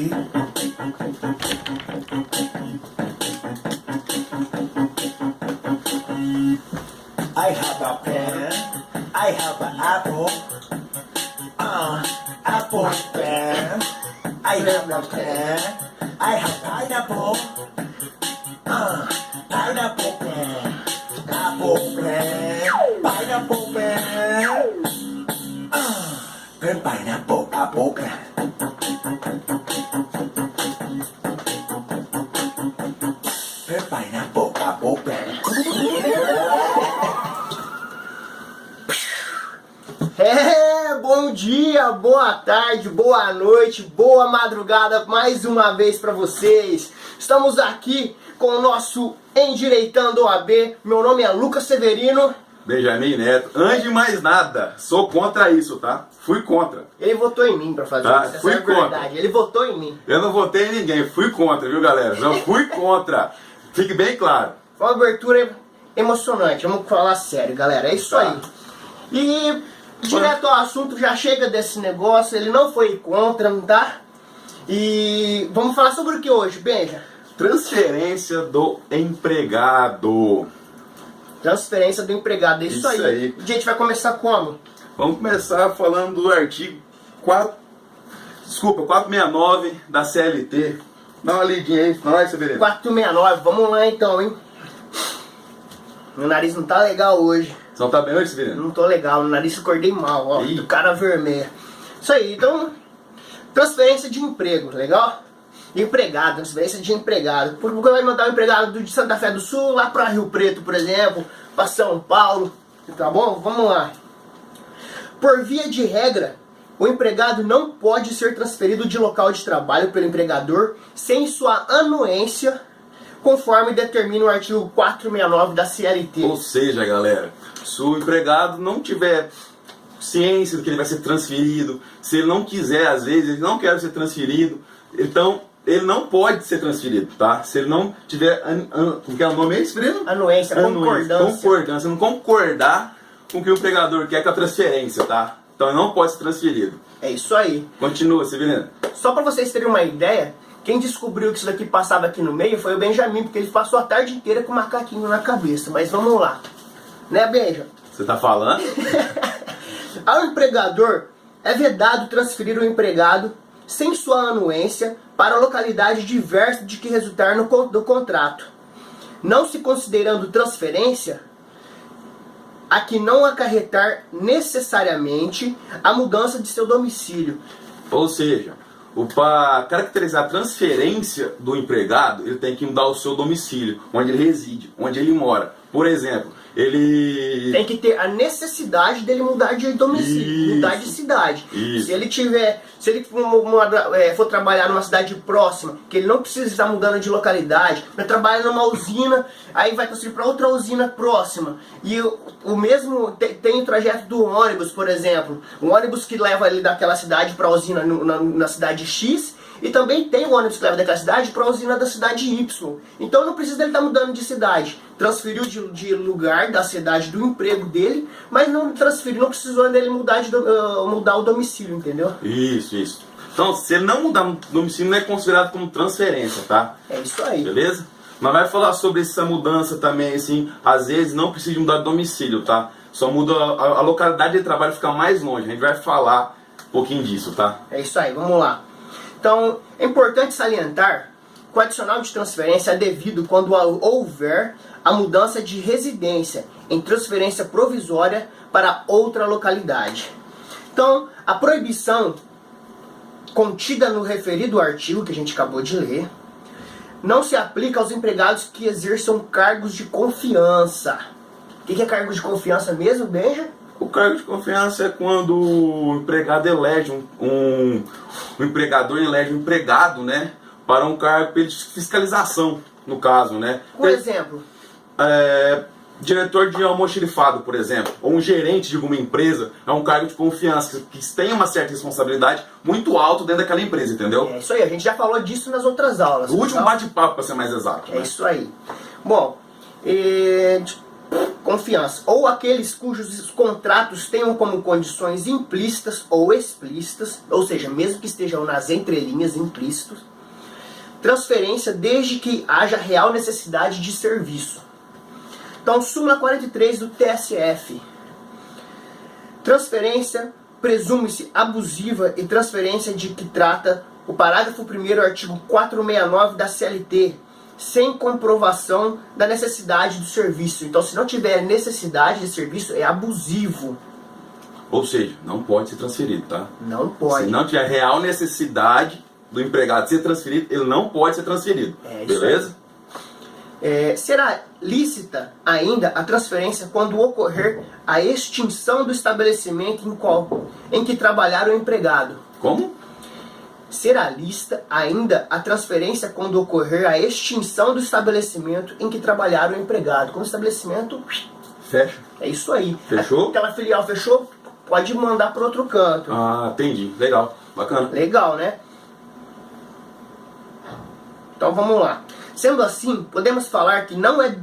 I have a pen, I have an apple, apple pen. I have a pen, I have pineapple, pineapple pen, apple pen, pineapple pen, pen pineapple apple pen. Pen pineapple apple pen. Bom dia, boa tarde, boa noite, boa madrugada mais uma vez para vocês. Estamos aqui com o nosso Endireitando OAB. Meu nome é Lucas Severino. Benjamin Neto. Antes de mais nada, sou contra isso, tá? Fui contra. Ele votou em mim pra fazer Tá, isso, essa fui é a verdade. Ele votou em mim. Eu não votei em ninguém, fui contra, viu, galera? Não fui contra. Fique bem claro. Foi uma abertura emocionante, vamos falar sério, galera. É isso aí. E direto ao assunto, já chega desse negócio, ele não foi contra, tá? E vamos falar sobre o que hoje, Benja? Transferência do empregado. Transferência do empregado, é isso aí. A gente vai começar como? Vamos começar falando do artigo 469 da CLT. Dá uma lidinha aí, não é, Severino? 469, vamos lá então, hein? Meu nariz não tá legal hoje. Você não tá bem hoje, Severino? Não tô legal, no nariz acordei mal, ó, do cara vermelho. Isso aí, então, transferência de emprego, legal? Empregado, transferência de empregado. Porque vai mandar um empregado de Santa Fé do Sul lá pra Rio Preto, por exemplo, pra São Paulo, tá bom? Vamos lá. Por via de regra, o empregado não pode ser transferido de local de trabalho pelo empregador sem sua anuência, conforme determina o artigo 469 da CLT. Ou seja, galera, se o empregado não tiver ciência do que ele vai ser transferido, se ele não quiser, às vezes, ele não quer ser transferido, então ele não pode ser transferido, tá? Se ele não tiver, o que é o nome aí, Severino? Anuência, concordância. Concordância, não concordar com o que o empregador quer com a transferência, tá? Então ele não pode ser transferido. É isso aí. Continua, Severino. Só pra vocês terem uma ideia, quem descobriu que isso daqui passava aqui no meio foi o Benjamin, porque ele passou a tarde inteira com o macaquinho na cabeça. Mas vamos lá. Né, Benja? Você tá falando? Ao empregador é vedado transferir o empregado sem sua anuência para localidade diversa de que resultar do contrato, não se considerando transferência a que não acarretar necessariamente a mudança de seu domicílio. Ou seja, para caracterizar a transferência do empregado, ele tem que mudar o seu domicílio, onde ele reside, onde ele mora. Por exemplo, ele tem que ter a necessidade dele mudar de domicílio, mudar de cidade. Isso. Se ele for trabalhar numa cidade próxima, que ele não precisa estar mudando de localidade, vai trabalhar numa usina, aí vai transferir para outra usina próxima. E o mesmo tem o trajeto do ônibus, por exemplo, um ônibus que leva ele daquela cidade para a usina na cidade X. E também tem o ônibus que leva daquela cidade para a usina da cidade Y. Então não precisa dele estar mudando de cidade. Transferiu de lugar da cidade do emprego dele, mas não transferiu, não precisou dele mudar o domicílio, entendeu? Isso. Então, se ele não mudar o domicílio, não é considerado como transferência, tá? É isso aí. Beleza? Mas vai falar sobre essa mudança também, assim, às vezes não precisa mudar de domicílio, tá? Só muda a localidade de trabalho, fica mais longe. A gente vai falar um pouquinho disso, tá? É isso aí, vamos lá. Então, é importante salientar que o adicional de transferência é devido quando houver a mudança de residência em transferência provisória para outra localidade. Então, a proibição contida no referido artigo que a gente acabou de ler não se aplica aos empregados que exerçam cargos de confiança. O que é cargo de confiança mesmo, Benja? O cargo de confiança é quando o empregado elege o empregador elege um empregado, né, para um cargo de fiscalização, no caso, né. Por exemplo? Diretor de almoxarifado, por exemplo, ou um gerente de alguma empresa, é um cargo de confiança que tem uma certa responsabilidade muito alta dentro daquela empresa, entendeu? É isso aí, a gente já falou disso nas outras aulas. O último bate-papo, para ser mais exato. É isso aí. Bom, confiança, ou aqueles cujos contratos tenham como condições implícitas ou explícitas, ou seja, mesmo que estejam nas entrelinhas implícitos, transferência desde que haja real necessidade de serviço. Então, súmula 43 do TSF. Transferência presume-se abusiva e transferência de que trata o parágrafo 1º, artigo 469 da CLT, sem comprovação da necessidade do serviço. Então, se não tiver necessidade de serviço, é abusivo. Ou seja, não pode ser transferido, tá? Não pode. Se não tiver real necessidade do empregado ser transferido, ele não pode ser transferido. Beleza? Será lícita ainda a transferência quando ocorrer a extinção do estabelecimento em que trabalhar o empregado. Como? Será lícita ainda a transferência quando ocorrer a extinção do estabelecimento em que trabalhar o empregado. Quando o estabelecimento... Fecha. É isso aí. Fechou? Aquela filial fechou, pode mandar para outro canto. Ah, entendi. Legal. Bacana. Legal, né? Então vamos lá. Sendo assim, podemos falar que não é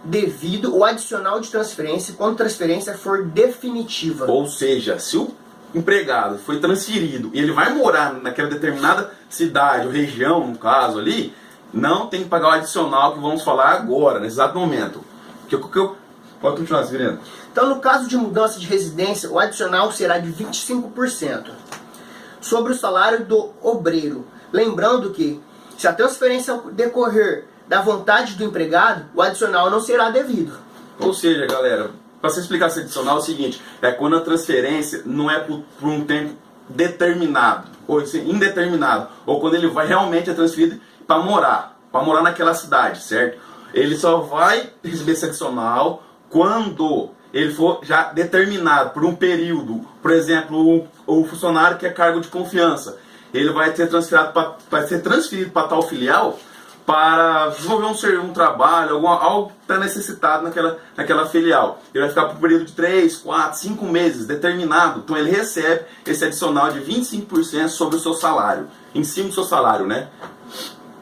devido o adicional de transferência quando a transferência for definitiva. Ou seja, se o empregado foi transferido e ele vai morar naquela determinada cidade ou região, no caso ali, não tem que pagar o adicional que vamos falar agora, nesse exato momento. Pode continuar, Severino. Então, no caso de mudança de residência, o adicional será de 25% sobre o salário do obreiro. Lembrando que, se a transferência decorrer da vontade do empregado, o adicional não será devido. Ou seja, galera, para você explicar esse adicional é o seguinte, é quando a transferência não é por um tempo determinado, ou indeterminado, ou quando ele vai realmente é transferido para morar naquela cidade, certo? Ele só vai receber esse adicional quando ele for já determinado por um período. Por exemplo, o funcionário que é cargo de confiança, ele vai ser transferido para tal filial para desenvolver um trabalho, algo que está necessitado naquela filial. Ele vai ficar por um período de 3, 4, 5 meses, determinado. Então ele recebe esse adicional de 25% sobre o seu salário, em cima do seu salário, né?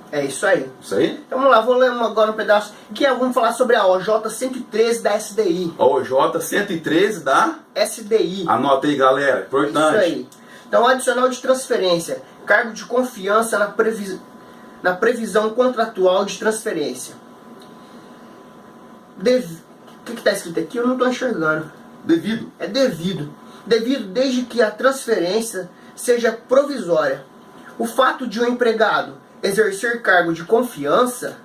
É isso aí. Isso aí? Então, vamos lá, vou ler agora um pedaço, vamos falar sobre a OJ 113 da SDI. OJ 113 da SDI. Anota aí, galera, importante. Isso aí. Então, adicional de transferência, cargo de confiança na previsão contratual de transferência. O que está escrito aqui? Eu não estou enxergando. Devido. É devido. Devido desde que a transferência seja provisória. O fato de um empregado exercer cargo de confiança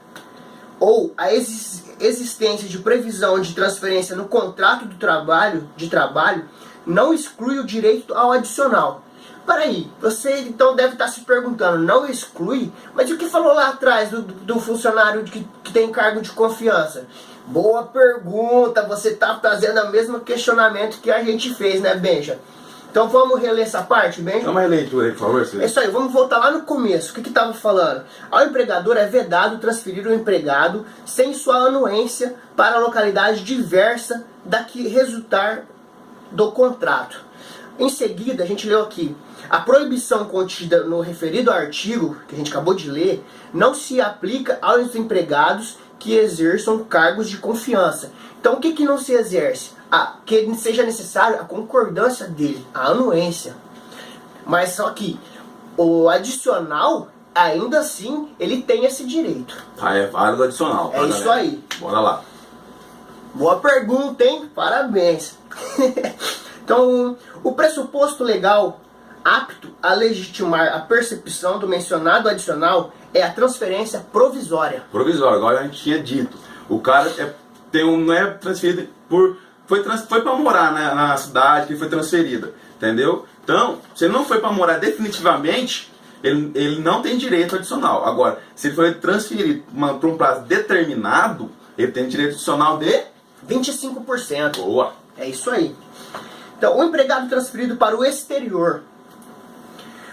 ou a existência de previsão de transferência no contrato de trabalho não exclui o direito ao adicional. Peraí, você então deve estar se perguntando, não exclui? Mas o que falou lá atrás do funcionário que tem cargo de confiança? Boa pergunta, você está fazendo o mesmo questionamento que a gente fez, né, Benja? Então vamos reler essa parte, Benja? Dá uma releitura aí, por favor. É isso aí, vamos voltar lá no começo. O que estava falando? Ao empregador é vedado transferir o empregado sem sua anuência para a localidade diversa da que resultar do contrato. Em seguida, a gente leu aqui, a proibição contida no referido artigo, que a gente acabou de ler, não se aplica aos empregados que exerçam cargos de confiança. Então, o que não se exerce? Que seja necessário a concordância dele, a anuência. Mas só que o adicional, ainda assim, ele tem esse direito. É válido adicional. É isso aí. Bora lá. Boa pergunta, hein? Parabéns. Então, o pressuposto legal apto a legitimar a percepção do mencionado adicional é a transferência provisória. Provisória, agora a gente tinha dito. O cara não é transferido foi para morar na cidade que foi transferida, entendeu? Então, se ele não foi para morar definitivamente, ele não tem direito adicional. Agora, se ele foi transferido para um prazo determinado, ele tem direito adicional de 25%. Boa. É isso aí. Então, o empregado transferido para o exterior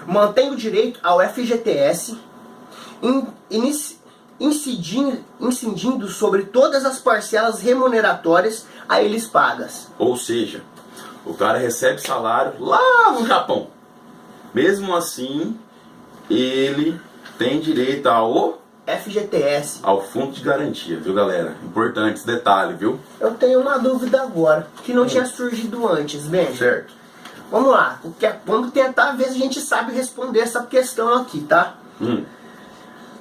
mantém o direito ao FGTS, incidindo sobre todas as parcelas remuneratórias a eles pagas. Ou seja, o cara recebe salário lá no Japão. Mesmo assim, ele tem direito ao FGTS. Ao fundo de garantia, viu, galera? Importante esse detalhe, viu? Eu tenho uma dúvida agora, que não tinha surgido antes, bem. Certo. Vamos lá, vamos tentar ver se a gente sabe responder essa questão aqui, tá?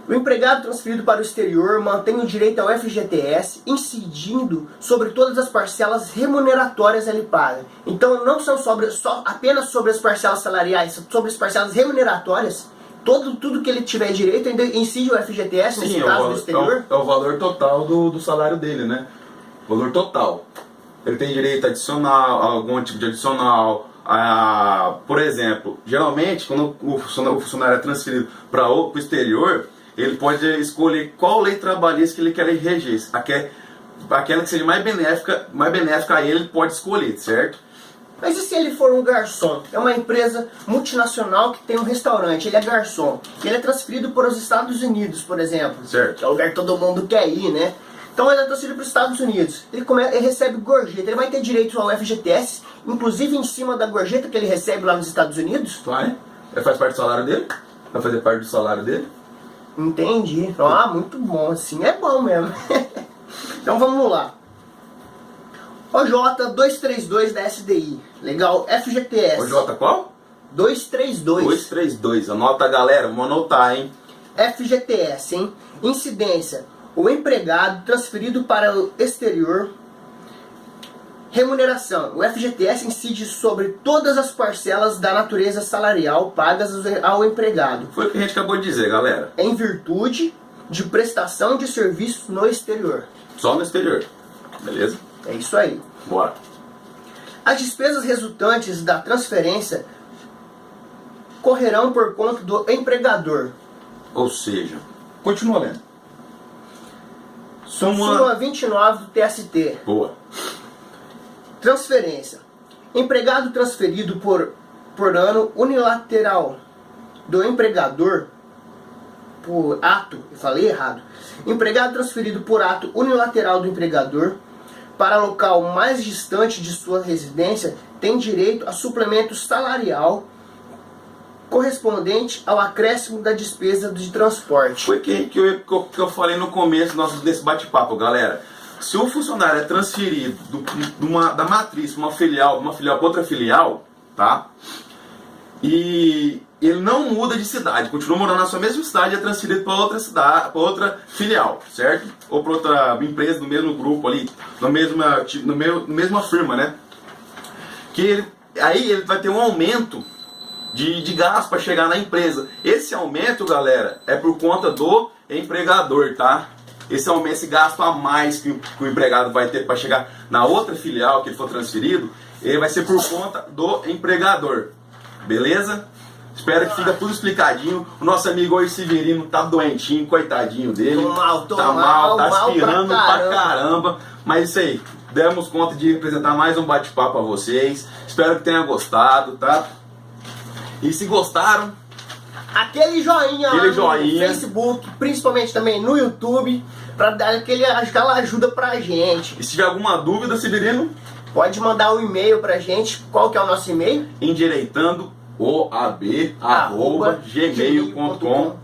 O empregado transferido para o exterior mantém o direito ao FGTS, incidindo sobre todas as parcelas remuneratórias a ele paga. Então não são apenas sobre as parcelas salariais, sobre as parcelas remuneratórias. Tudo que ele tiver direito ainda incide o FGTS, nesse caso do exterior? É o valor total do salário dele, né? Valor total. Ele tem direito adicional, a algum tipo de adicional. Por exemplo, geralmente, quando o funcionário é transferido para o exterior, ele pode escolher qual lei trabalhista que ele quer reger. Aquela que seja mais benéfica a ele pode escolher, certo? Mas e se ele for um garçom? É uma empresa multinacional que tem um restaurante, ele é garçom. Ele é transferido para os Estados Unidos, por exemplo. Certo. Que é o lugar que todo mundo quer ir, né? Então ele é transferido para os Estados Unidos. Ele recebe gorjeta, ele vai ter direito ao FGTS, inclusive em cima da gorjeta que ele recebe lá nos Estados Unidos? Vai. Ele faz parte do salário dele? Vai fazer parte do salário dele? Entendi. Ah, muito bom. Assim é bom mesmo. Então vamos lá. OJ 232 da SDI. Legal. FGTS. OJ qual? 232. 232. Anota, galera. Vamos anotar, hein? FGTS, hein? Incidência. O empregado transferido para o exterior. Remuneração. O FGTS incide sobre todas as parcelas da natureza salarial pagas ao empregado. Foi o que a gente acabou de dizer, galera. Em virtude de prestação de serviços no exterior. Só no exterior. Beleza? É isso aí. Bora. As despesas resultantes da transferência correrão por conta do empregador. Ou seja, continua lendo. Súmula 29 do TST. Boa. Transferência. Empregado transferido por ano unilateral do empregador por ato, eu falei errado. Empregado transferido por ato unilateral do empregador para local mais distante de sua residência tem direito a suplemento salarial correspondente ao acréscimo da despesa de transporte. Foi que eu falei no começo desse bate-papo, galera. Se o funcionário é transferido da matriz para uma filial para outra filial, tá? E ele não muda de cidade, continua morando na sua mesma cidade e é transferido para outra cidade, para outra filial, certo? Ou para outra empresa do mesmo grupo ali, na mesma firma, né? Aí ele vai ter um aumento de gasto para chegar na empresa. Esse aumento, galera, é por conta do empregador, tá? Esse gasto a mais que o empregado vai ter para chegar na outra filial que ele for transferido, ele vai ser por conta do empregador. Beleza? Espero que fique tudo explicadinho. O nosso amigo hoje Severino tá doentinho, coitadinho dele. Tá mal, tá espirrando pra caramba. Mas isso aí, demos conta de apresentar mais um bate-papo a vocês. Espero que tenham gostado, tá? E se gostaram, aquele joinha lá no joinha. Facebook, principalmente também no YouTube, pra dar aquela ajuda pra gente. E se tiver alguma dúvida, Severino, pode mandar um e-mail pra gente. Qual que é o nosso e-mail? endireitandooab@gmail.com.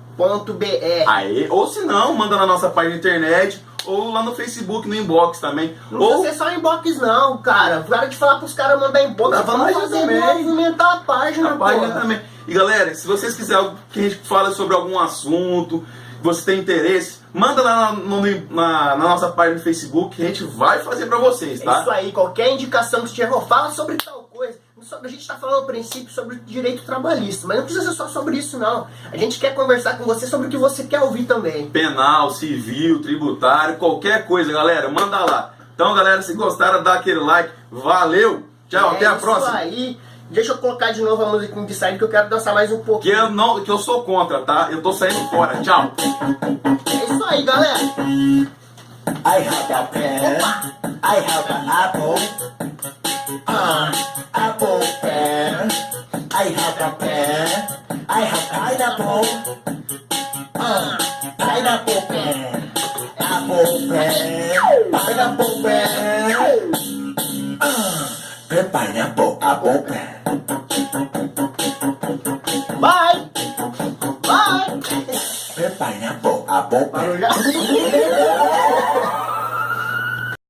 Aí, ou se não, manda na nossa página da internet ou lá no Facebook, no inbox também. Não precisa ser só inbox não, cara. Para de falar pros caras mandar inbox. Vamos fazer movimentar a página, também. E galera, se vocês quiserem que a gente fale sobre algum assunto, você tem interesse, manda lá na nossa página do Facebook, que a gente vai fazer pra vocês, tá? É isso aí, qualquer indicação que você tiver, fala sobre tal coisa. A gente tá falando, a princípio, sobre direito trabalhista, mas não precisa ser só sobre isso, não. A gente quer conversar com você sobre o que você quer ouvir também. Penal, civil, tributário, qualquer coisa, galera, manda lá. Então, galera, se gostaram, dá aquele like. Valeu! Tchau, até a próxima. Isso aí. Deixa eu colocar de novo a musiquinha de saída que eu quero dançar mais um pouquinho. Que eu sou contra, tá? Eu tô saindo fora. Tchau. É isso aí, galera. I have a pen. I have an apple. Apple pen. I have a pen. I have pineapple. Pineapple pen. Apple pen. Pineapple pen. Pineapple apple pen. Bye. Bye. Pineapple apple a boca. Parou já?